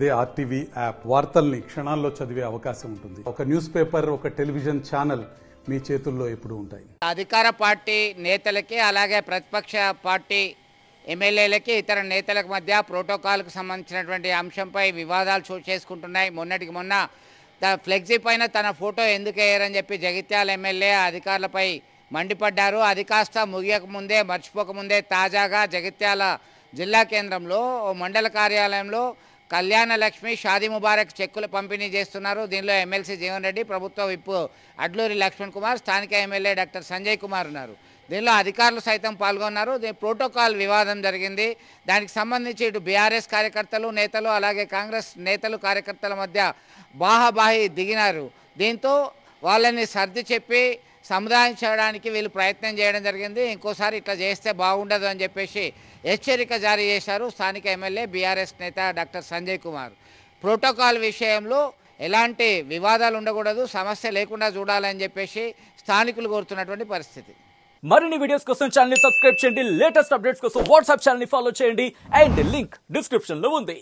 అదే RTV app వార్తల్ని క్షణాల్లో చదివే అవకాశం ఉంటుంది. ఒక న్యూస్ పేపర్, ఒక టెలివిజన్ ఛానల్ మీ చేతుల్లో ఎప్పుడూ ఉంటాయి. అధికార పార్టీ నేతలకి అలాగే ప్రతిపక్ష పార్టీ ఎమ్మెల్యేలకి ఇతర నేతలకు మధ్య ప్రోటోకాల్కు సంబంధించినటువంటి అంశంపై వివాదాలు చోటు చేసుకుంటున్నాయి. మొన్నటికి మొన్న ఫ్లెక్సీ పైన తన ఫోటో ఎందుకు వేయరని చెప్పి జగిత్యాల ఎమ్మెల్యే అధికారులపై మండిపడ్డారు. అది కాస్త ముగియకముందే మర్చిపోకముందే తాజాగా జగిత్యాల జిల్లా కేంద్రంలో మండల కార్యాలయంలో కళ్యాణ లక్ష్మి షాదీ ముబారక్ చెక్కులు పంపిణీ చేస్తున్నారు. దీనిలో ఎమ్మెల్సీ జీవన్ రెడ్డి, ప్రభుత్వ విప్ అడ్లూరి లక్ష్మణ్ కుమార్, స్థానిక ఎమ్మెల్యే డాక్టర్ సంజయ్ కుమార్ ఉన్నారు. దీనిలో అధికారులు సైతం పాల్గొన్నారు. ప్రోటోకాల్ వివాదం జరిగింది. దానికి సంబంధించి ఇటు బీఆర్ఎస్ కార్యకర్తలు, నేతలు అలాగే కాంగ్రెస్ నేతలు, కార్యకర్తల మధ్య బాహాబాహి దిగినారు. దీంతో వాళ్ళని సర్ది చెప్పి సముదాయించడానికి వీళ్ళు ప్రయత్నం చేయడం జరిగింది. ఇంకోసారి ఇట్లా చేస్తే బాగుండదు అని చెప్పేసి హెచ్చరిక జారీ చేశారు స్థానిక ఎమ్మెల్యే బీఆర్ఎస్ నేత డాక్టర్ సంజయ్ కుమార్. ప్రోటోకాల్ విషయంలో ఎలాంటి వివాదాలు ఉండకూడదు, సమస్య లేకుండా చూడాలని చెప్పేసి స్థానికులు కోరుతున్నటువంటి పరిస్థితి. మరిన్ని వీడియోస్ కోసం ఛానల్ ని సబ్స్క్రైబ్ చేయండి. లేటెస్ట్ అప్డేట్స్ కోసం వాట్సాప్ ఛానల్ ని ఫాలో చేయండి. అండ్ లింక్ డిస్క్రిప్షన్ లో ఉంది.